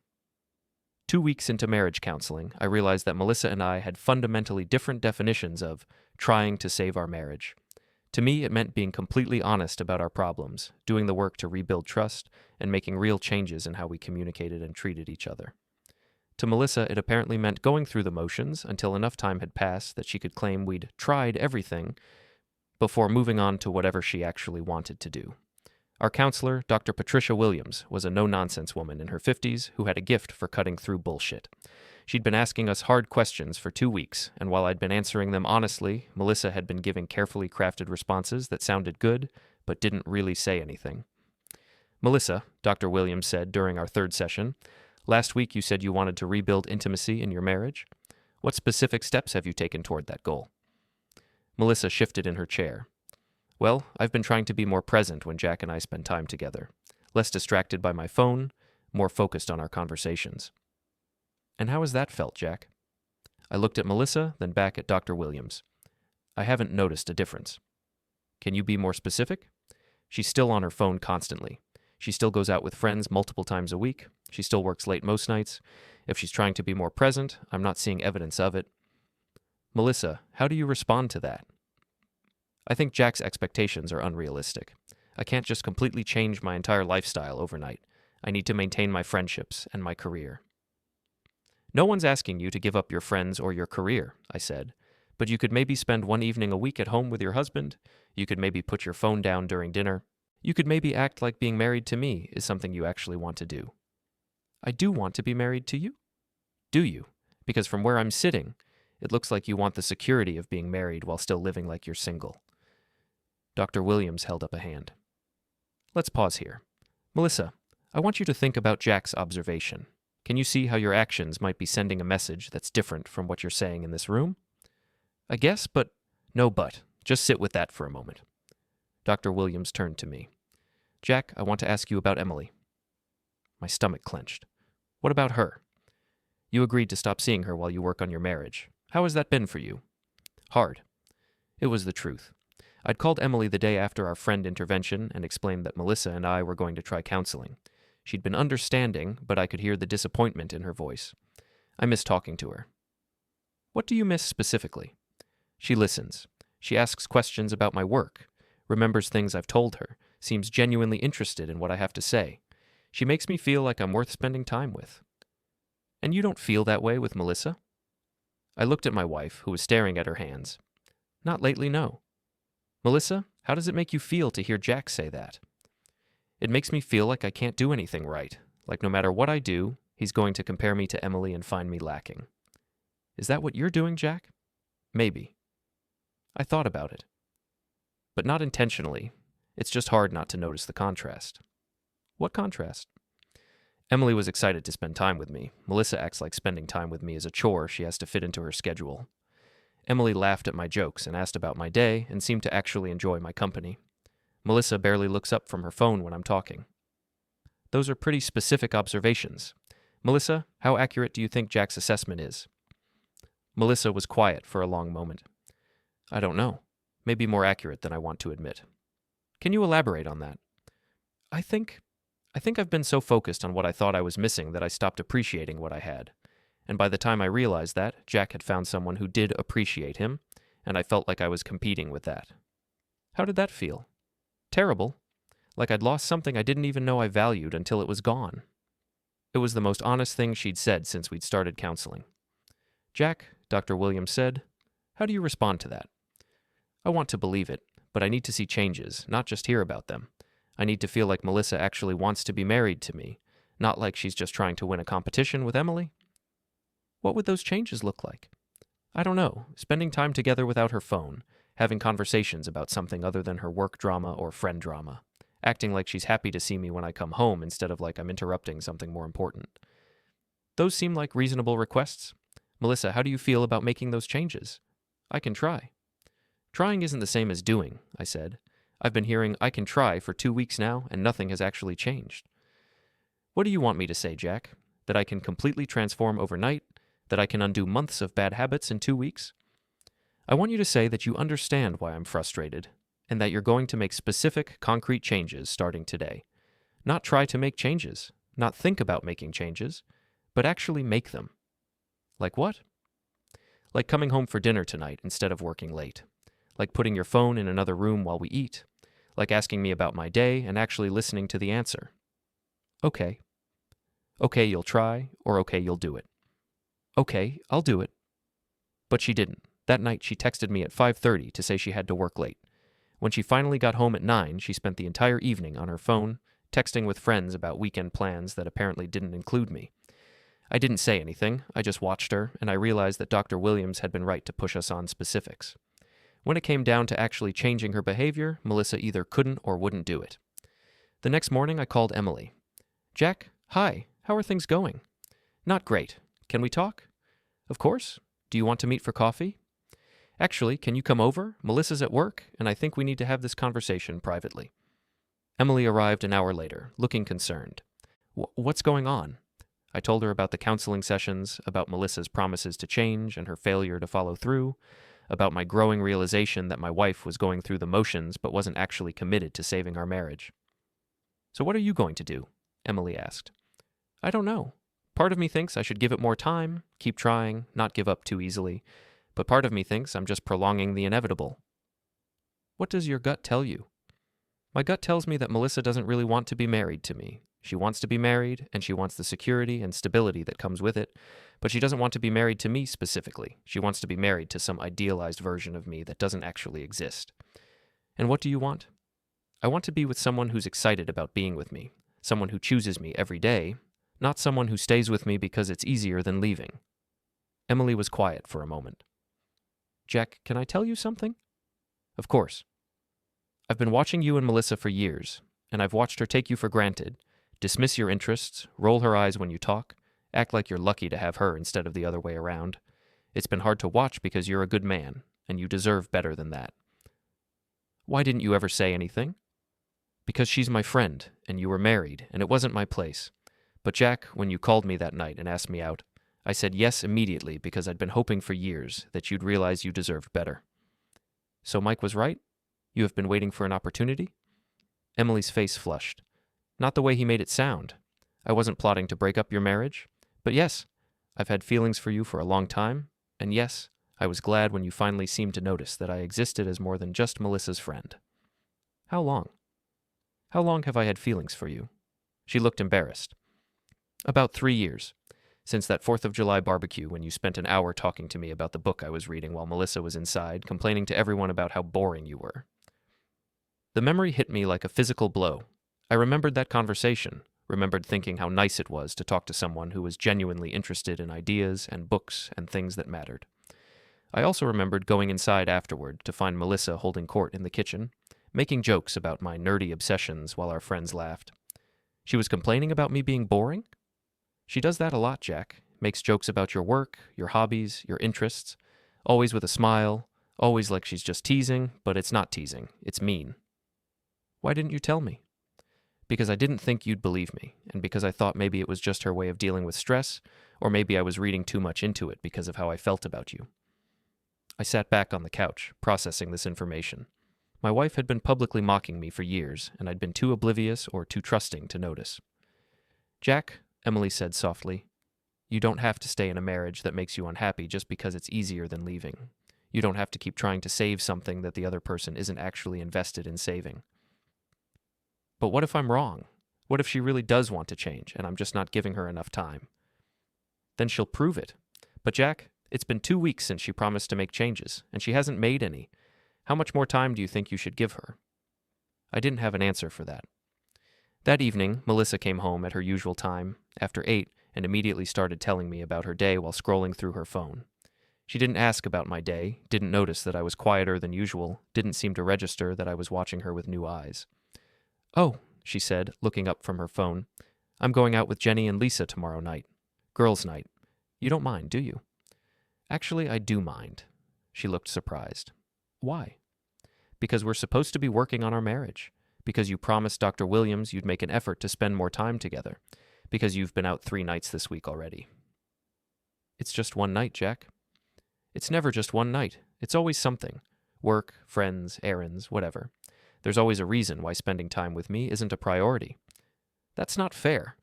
2 weeks into marriage counseling, I realized that Melissa and I had fundamentally different definitions of trying to save our marriage. To me, it meant being completely honest about our problems, doing the work to rebuild trust, and making real changes in how we communicated and treated each other. To Melissa, it apparently meant going through the motions until enough time had passed that she could claim we'd tried everything before moving on to whatever she actually wanted to do. Our counselor, Dr. Patricia Williams, was a no-nonsense woman in her 50s who had a gift for cutting through bullshit. She'd been asking us hard questions for 2 weeks, and while I'd been answering them honestly, Melissa had been giving carefully crafted responses that sounded good, but didn't really say anything. Melissa, Dr. Williams said during our third session, last week you said you wanted to rebuild intimacy in your marriage. What specific steps have you taken toward that goal? Melissa shifted in her chair. Well, I've been trying to be more present when Jack and I spend time together, less distracted by my phone, more focused on our conversations. And how has that felt, Jack? I looked at Melissa, then back at Dr. Williams. I haven't noticed a difference. Can you be more specific? She's still on her phone constantly. She still goes out with friends multiple times a week. She still works late most nights. If she's trying to be more present, I'm not seeing evidence of it. Melissa, how do you respond to that? I think Jack's expectations are unrealistic. I can't just completely change my entire lifestyle overnight. I need to maintain my friendships and my career. No one's asking you to give up your friends or your career, I said, but you could maybe spend one evening a week at home with your husband. You could maybe put your phone down during dinner. You could maybe act like being married to me is something you actually want to do. I do want to be married to you? Do you? Because from where I'm sitting, it looks like you want the security of being married while still living like you're single. Dr. Williams held up a hand. Let's pause here. Melissa, I want you to think about Jack's observation. Can you see how your actions might be sending a message that's different from what you're saying in this room? I guess, but no but. Just sit with that for a moment. Dr. Williams turned to me. Jack, I want to ask you about Emily. My stomach clenched. What about her? You agreed to stop seeing her while you work on your marriage. How has that been for you? Hard. It was the truth. I'd called Emily the day after our friend intervention and explained that Melissa and I were going to try counseling. She'd been understanding, but I could hear the disappointment in her voice. I miss talking to her. What do you miss specifically? She listens. She asks questions about my work, remembers things I've told her, seems genuinely interested in what I have to say. She makes me feel like I'm worth spending time with. And you don't feel that way with Melissa? I looked at my wife, who was staring at her hands. Not lately, no. Melissa, how does it make you feel to hear Jack say that? It makes me feel like I can't do anything right, like no matter what I do, he's going to compare me to Emily and find me lacking. Is that what you're doing, Jack? Maybe. I thought about it. But not intentionally. It's just hard not to notice the contrast. What contrast? Emily was excited to spend time with me. Melissa acts like spending time with me is a chore she has to fit into her schedule. Emily laughed at my jokes and asked about my day and seemed to actually enjoy my company. Melissa barely looks up from her phone when I'm talking. Those are pretty specific observations. Melissa, how accurate do you think Jack's assessment is? Melissa was quiet for a long moment. I don't know. Maybe more accurate than I want to admit. Can you elaborate on that? I think I've been so focused on what I thought I was missing that I stopped appreciating what I had. And by the time I realized that, Jack had found someone who did appreciate him, and I felt like I was competing with that. How did that feel? Terrible. Like I'd lost something I didn't even know I valued until it was gone. It was the most honest thing she'd said since we'd started counseling. Jack, Dr. Williams said, how do you respond to that? I want to believe it, but I need to see changes, not just hear about them. I need to feel like Melissa actually wants to be married to me, not like she's just trying to win a competition with Emily. What would those changes look like? I don't know. Spending time together without her phone, having conversations about something other than her work drama or friend drama, acting like she's happy to see me when I come home instead of like I'm interrupting something more important. Those seem like reasonable requests. Melissa, how do you feel about making those changes? I can try. Trying isn't the same as doing, I said. I've been hearing I can try for 2 weeks now, and nothing has actually changed. What do you want me to say, Jack? That I can completely transform overnight? That I can undo months of bad habits in 2 weeks? I want you to say that you understand why I'm frustrated, and that you're going to make specific, concrete changes starting today. Not try to make changes, not think about making changes, but actually make them. Like what? Like coming home for dinner tonight instead of working late. Like putting your phone in another room while we eat. Like asking me about my day and actually listening to the answer. Okay. Okay, you'll try, or okay, you'll do it. Okay, I'll do it. But she didn't. That night she texted me at 5:30 to say she had to work late. When she finally got home at 9, she spent the entire evening on her phone, texting with friends about weekend plans that apparently didn't include me. I didn't say anything, I just watched her, and I realized that Dr. Williams had been right to push us on specifics. When it came down to actually changing her behavior, Melissa either couldn't or wouldn't do it. The next morning I called Emily. Jack, hi, how are things going? Not great. Can we talk? Of course. Do you want to meet for coffee? Actually, can you come over? Melissa's at work, and I think we need to have this conversation privately. Emily arrived an hour later, looking concerned. What's going on? I told her about the counseling sessions, about Melissa's promises to change and her failure to follow through, about my growing realization that my wife was going through the motions but wasn't actually committed to saving our marriage. So what are you going to do? Emily asked. I don't know. Part of me thinks I should give it more time, keep trying, not give up too easily, but part of me thinks I'm just prolonging the inevitable. What does your gut tell you? My gut tells me that Melissa doesn't really want to be married to me. She wants to be married, and she wants the security and stability that comes with it, but she doesn't want to be married to me specifically. She wants to be married to some idealized version of me that doesn't actually exist. And what do you want? I want to be with someone who's excited about being with me, someone who chooses me every day, not someone who stays with me because it's easier than leaving. Emily was quiet for a moment. Jack, can I tell you something? Of course. I've been watching you and Melissa for years, and I've watched her take you for granted, dismiss your interests, roll her eyes when you talk, act like you're lucky to have her instead of the other way around. It's been hard to watch because you're a good man, and you deserve better than that. Why didn't you ever say anything? Because she's my friend, and you were married, and it wasn't my place. But Jack, when you called me that night and asked me out, I said yes immediately because I'd been hoping for years that you'd realize you deserved better. So Mike was right? You have been waiting for an opportunity? Emily's face flushed. Not the way he made it sound. I wasn't plotting to break up your marriage. But yes, I've had feelings for you for a long time. And yes, I was glad when you finally seemed to notice that I existed as more than just Melissa's friend. How long? How long have I had feelings for you? She looked embarrassed. About 3 years. Since that 4th of July barbecue when you spent an hour talking to me about the book I was reading while Melissa was inside, complaining to everyone about how boring you were. The memory hit me like a physical blow. I remembered that conversation, remembered thinking how nice it was to talk to someone who was genuinely interested in ideas and books and things that mattered. I also remembered going inside afterward to find Melissa holding court in the kitchen, making jokes about my nerdy obsessions while our friends laughed. She was complaining about me being boring? She does that a lot, Jack. Makes jokes about your work, your hobbies, your interests, always with a smile, always like she's just teasing, but it's not teasing, it's mean. Why didn't you tell me? Because I didn't think you'd believe me, and because I thought maybe it was just her way of dealing with stress, or maybe I was reading too much into it because of how I felt about you. I sat back on the couch, processing this information. My wife had been publicly mocking me for years, and I'd been too oblivious or too trusting to notice. Jack, Emily said softly, you don't have to stay in a marriage that makes you unhappy just because it's easier than leaving. You don't have to keep trying to save something that the other person isn't actually invested in saving. But what if I'm wrong? What if she really does want to change, and I'm just not giving her enough time? Then she'll prove it. But Jack, it's been 2 weeks since she promised to make changes, and she hasn't made any. How much more time do you think you should give her? I didn't have an answer for that. That evening, Melissa came home at her usual time, after 8, and immediately started telling me about her day while scrolling through her phone. She didn't ask about my day, didn't notice that I was quieter than usual, didn't seem to register that I was watching her with new eyes. Oh, she said, looking up from her phone, I'm going out with Jenny and Lisa tomorrow night. Girls' night. You don't mind, do you? Actually, I do mind. She looked surprised. Why? Because we're supposed to be working on our marriage. Because you promised Dr. Williams you'd make an effort to spend more time together. Because you've been out 3 nights this week already. It's just one night, Jack. It's never just one night. It's always something. Work, friends, errands, whatever. There's always a reason why spending time with me isn't a priority. That's not fair.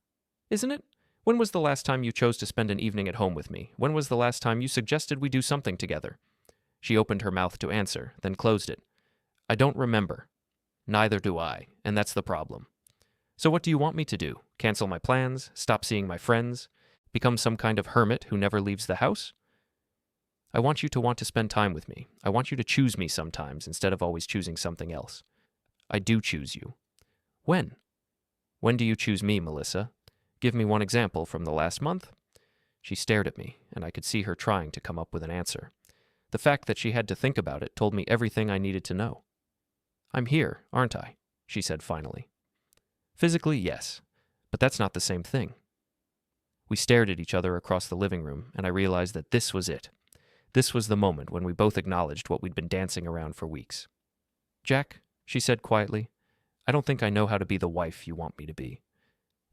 Isn't it? When was the last time you chose to spend an evening at home with me? When was the last time you suggested we do something together? She opened her mouth to answer, then closed it. I don't remember. Neither do I, and that's the problem. So what do you want me to do? Cancel my plans? Stop seeing my friends? Become some kind of hermit who never leaves the house? I want you to want to spend time with me. I want you to choose me sometimes instead of always choosing something else. I do choose you. When? When do you choose me, Melissa? Give me one example from the last month. She stared at me, and I could see her trying to come up with an answer. The fact that she had to think about it told me everything I needed to know. I'm here, aren't I? She said finally. Physically, yes, but that's not the same thing. We stared at each other across the living room, and I realized that this was it. This was the moment when we both acknowledged what we'd been dancing around for weeks. Jack, she said quietly, I don't think I know how to be the wife you want me to be.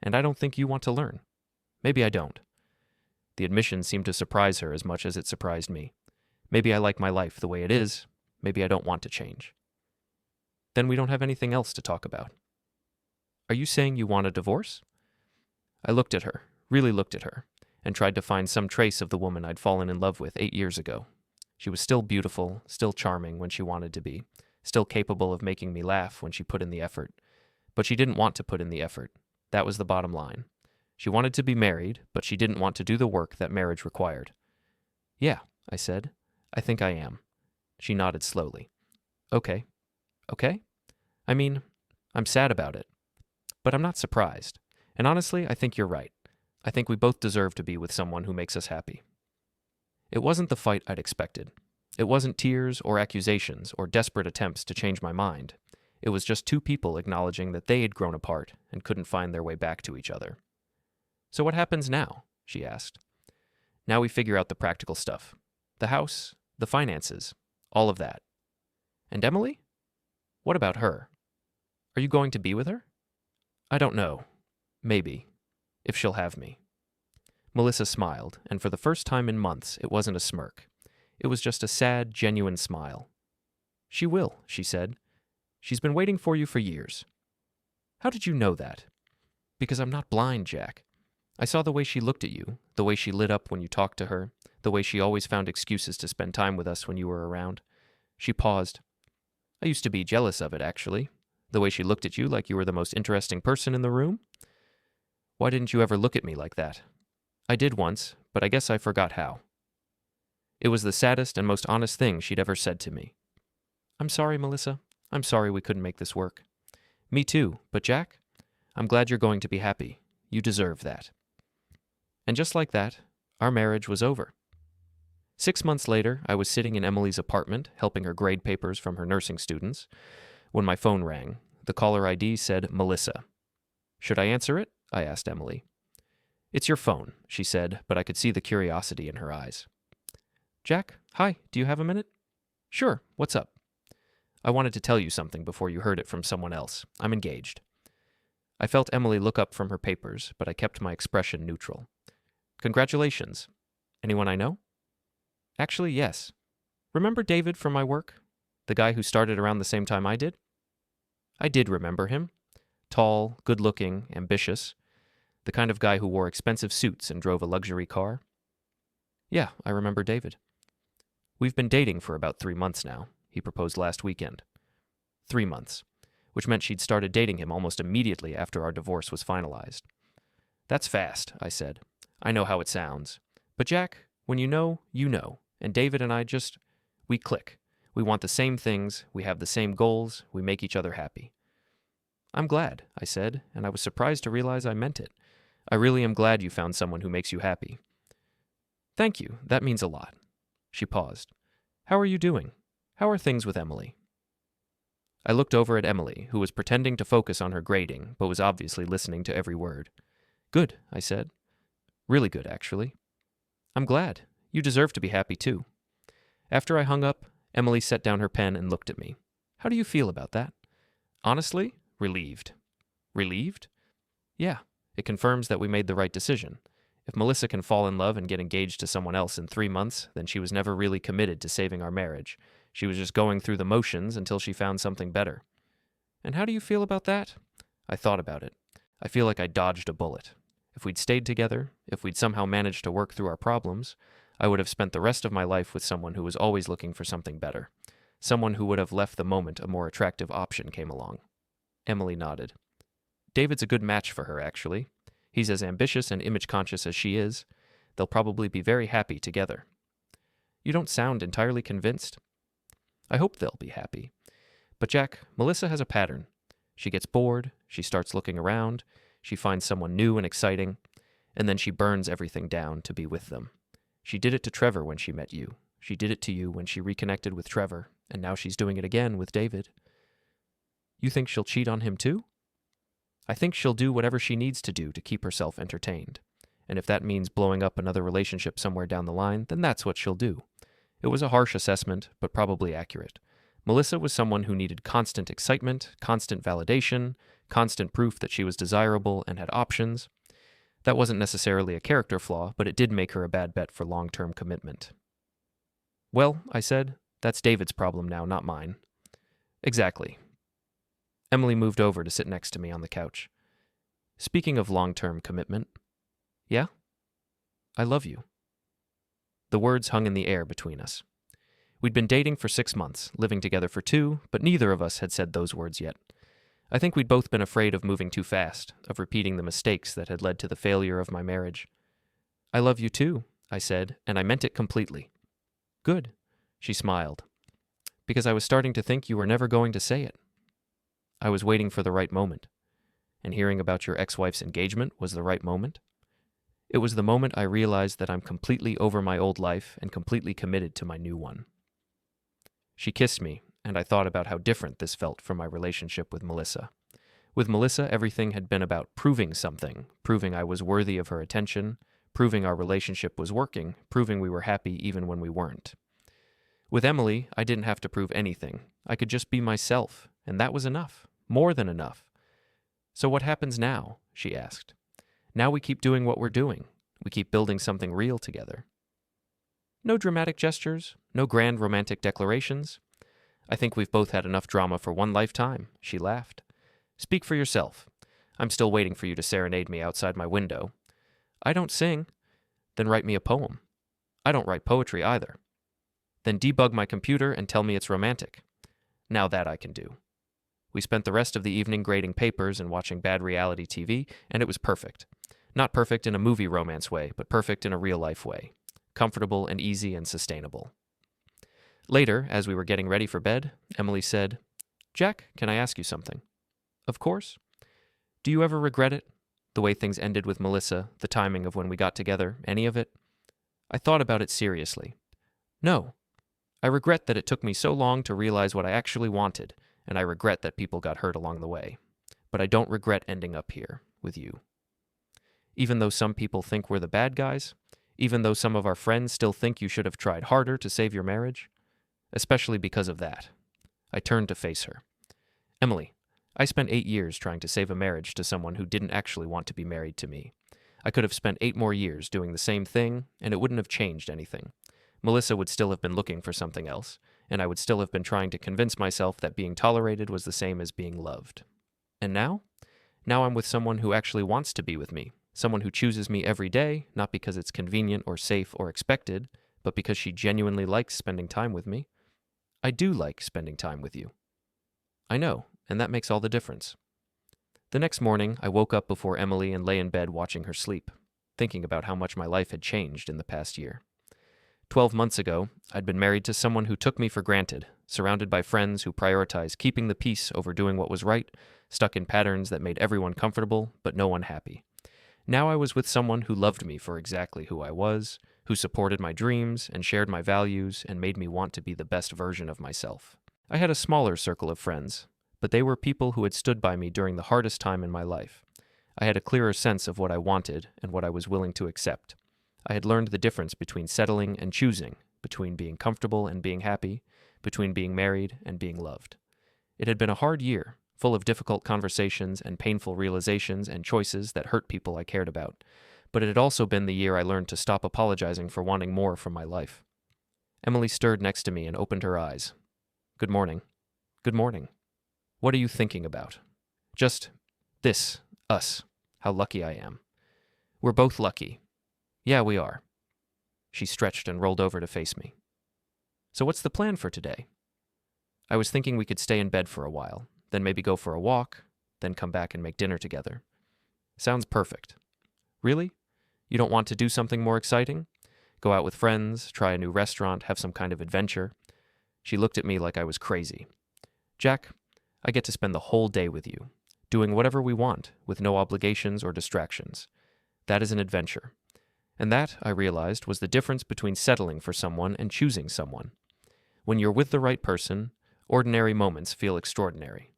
And I don't think you want to learn. Maybe I don't. The admission seemed to surprise her as much as it surprised me. Maybe I like my life the way it is. Maybe I don't want to change. Then we don't have anything else to talk about. Are you saying you want a divorce? I looked at her, really looked at her, and tried to find some trace of the woman I'd fallen in love with 8 years ago. She was still beautiful, still charming when she wanted to be, still capable of making me laugh when she put in the effort. But she didn't want to put in the effort. That was the bottom line. She wanted to be married, but she didn't want to do the work that marriage required. Yeah, I said. I think I am. She nodded slowly. Okay. Okay? I mean, I'm sad about it. But I'm not surprised. And honestly, I think you're right. I think we both deserve to be with someone who makes us happy. It wasn't the fight I'd expected. It wasn't tears or accusations or desperate attempts to change my mind. It was just two people acknowledging that they had grown apart and couldn't find their way back to each other. So what happens now? She asked. Now we figure out the practical stuff. The house, the finances, all of that. And Emily? What about her? Are you going to be with her? I don't know. Maybe. If she'll have me. Melissa smiled, and for the first time in months, it wasn't a smirk. It was just a sad, genuine smile. She will, she said. She's been waiting for you for years. How did you know that? Because I'm not blind, Jack. I saw the way she looked at you, the way she lit up when you talked to her, the way she always found excuses to spend time with us when you were around. She paused. I used to be jealous of it, actually. The way she looked at you like you were the most interesting person in the room. Why didn't you ever look at me like that? I did once, but I guess I forgot how. It was the saddest and most honest thing she'd ever said to me. I'm sorry, Melissa. I'm sorry we couldn't make this work. Me too, but Jack, I'm glad you're going to be happy. You deserve that. And just like that, our marriage was over. 6 months later, I was sitting in Emily's apartment, helping her grade papers from her nursing students, when my phone rang. The caller ID said Melissa. Should I answer it? I asked Emily. It's your phone, she said, but I could see the curiosity in her eyes. Jack, hi, do you have a minute? Sure, what's up? I wanted to tell you something before you heard it from someone else. I'm engaged. I felt Emily look up from her papers, but I kept my expression neutral. Congratulations. Anyone I know? Actually, yes. Remember David from my work? The guy who started around the same time I did? I did remember him. Tall, good-looking, ambitious. The kind of guy who wore expensive suits and drove a luxury car. Yeah, I remember David. We've been dating for about 3 months now. He proposed last weekend. 3 months, which meant she'd started dating him almost immediately after our divorce was finalized. That's fast, I said. I know how it sounds. But Jack, when you know, and David and I we click. We want the same things, we have the same goals, we make each other happy. I'm glad, I said, and I was surprised to realize I meant it. I really am glad you found someone who makes you happy. Thank you, that means a lot. She paused. How are you doing? How are things with Emily? I looked over at Emily, who was pretending to focus on her grading, but was obviously listening to every word. Good, I said. Really good, actually. I'm glad. You deserve to be happy, too. After I hung up, Emily set down her pen and looked at me. How do you feel about that? Honestly, relieved. Relieved? Yeah, it confirms that we made the right decision. If Melissa can fall in love and get engaged to someone else in 3 months, then she was never really committed to saving our marriage. She was just going through the motions until she found something better. And how do you feel about that? I thought about it. I feel like I dodged a bullet. If we'd stayed together, if we'd somehow managed to work through our problems, I would have spent the rest of my life with someone who was always looking for something better. Someone who would have left the moment a more attractive option came along. Emily nodded. David's a good match for her, actually. He's as ambitious and image-conscious as she is. They'll probably be very happy together. You don't sound entirely convinced. I hope they'll be happy. But Jack, Melissa has a pattern. She gets bored, she starts looking around, she finds someone new and exciting, and then she burns everything down to be with them. She did it to Trevor when she met you. She did it to you when she reconnected with Trevor, and now she's doing it again with David. You think she'll cheat on him too? I think she'll do whatever she needs to do to keep herself entertained. And if that means blowing up another relationship somewhere down the line, then that's what she'll do. It was a harsh assessment, but probably accurate. Melissa was someone who needed constant excitement, constant validation, constant proof that she was desirable and had options. That wasn't necessarily a character flaw, but it did make her a bad bet for long-term commitment. Well, I said, that's David's problem now, not mine. Exactly. Emily moved over to sit next to me on the couch. Speaking of long-term commitment, yeah? I love you. The words hung in the air between us. We'd been dating for 6 months, living together for 2, but neither of us had said those words yet. I think we'd both been afraid of moving too fast, of repeating the mistakes that had led to the failure of my marriage. I love you too, I said, and I meant it completely. Good, she smiled, because I was starting to think you were never going to say it. I was waiting for the right moment, and hearing about your ex-wife's engagement was the right moment. It was the moment I realized that I'm completely over my old life and completely committed to my new one. She kissed me, and I thought about how different this felt from my relationship with Melissa. With Melissa, everything had been about proving something, proving I was worthy of her attention, proving our relationship was working, proving we were happy even when we weren't. With Emily, I didn't have to prove anything. I could just be myself, and that was enough, more than enough. So what happens now? She asked. Now we keep doing what we're doing. We keep building something real together. No dramatic gestures, no grand romantic declarations. I think we've both had enough drama for one lifetime, she laughed. Speak for yourself. I'm still waiting for you to serenade me outside my window. I don't sing. Then write me a poem. I don't write poetry either. Then debug my computer and tell me it's romantic. Now that I can do. We spent the rest of the evening grading papers and watching bad reality TV, and it was perfect. Not perfect in a movie romance way, but perfect in a real-life way. Comfortable and easy and sustainable. Later, as we were getting ready for bed, Emily said, Jack, can I ask you something? Of course. Do you ever regret it? The way things ended with Melissa, the timing of when we got together, any of it? I thought about it seriously. No. I regret that it took me so long to realize what I actually wanted, and I regret that people got hurt along the way. But I don't regret ending up here with you. Even though some people think we're the bad guys, even though some of our friends still think you should have tried harder to save your marriage, especially because of that. I turned to face her. Emily, I spent 8 years trying to save a marriage to someone who didn't actually want to be married to me. I could have spent 8 more years doing the same thing, and it wouldn't have changed anything. Melissa would still have been looking for something else, and I would still have been trying to convince myself that being tolerated was the same as being loved. And now? Now I'm with someone who actually wants to be with me. Someone who chooses me every day, not because it's convenient or safe or expected, but because she genuinely likes spending time with me. I do like spending time with you. I know, and that makes all the difference. The next morning, I woke up before Emily and lay in bed watching her sleep, thinking about how much my life had changed in the past year. 12 months ago, I'd been married to someone who took me for granted, surrounded by friends who prioritized keeping the peace over doing what was right, stuck in patterns that made everyone comfortable, but no one happy. Now I was with someone who loved me for exactly who I was, who supported my dreams and shared my values and made me want to be the best version of myself. I had a smaller circle of friends, but they were people who had stood by me during the hardest time in my life. I had a clearer sense of what I wanted and what I was willing to accept. I had learned the difference between settling and choosing, between being comfortable and being happy, between being married and being loved. It had been a hard year, full of difficult conversations and painful realizations and choices that hurt people I cared about. But it had also been the year I learned to stop apologizing for wanting more from my life. Emily stirred next to me and opened her eyes. Good morning. Good morning. What are you thinking about? Just this, us, how lucky I am. We're both lucky. Yeah, we are. She stretched and rolled over to face me. So what's the plan for today? I was thinking we could stay in bed for a while, then maybe go for a walk, then come back and make dinner together. Sounds perfect. Really? You don't want to do something more exciting? Go out with friends, try a new restaurant, have some kind of adventure? She looked at me like I was crazy. Jack, I get to spend the whole day with you, doing whatever we want, with no obligations or distractions. That is an adventure. And that, I realized, was the difference between settling for someone and choosing someone. When you're with the right person, ordinary moments feel extraordinary.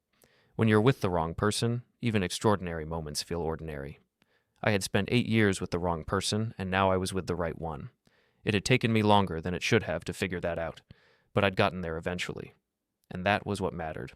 When you're with the wrong person, even extraordinary moments feel ordinary. I had spent 8 years with the wrong person, and now I was with the right one. It had taken me longer than it should have to figure that out, but I'd gotten there eventually. And that was what mattered.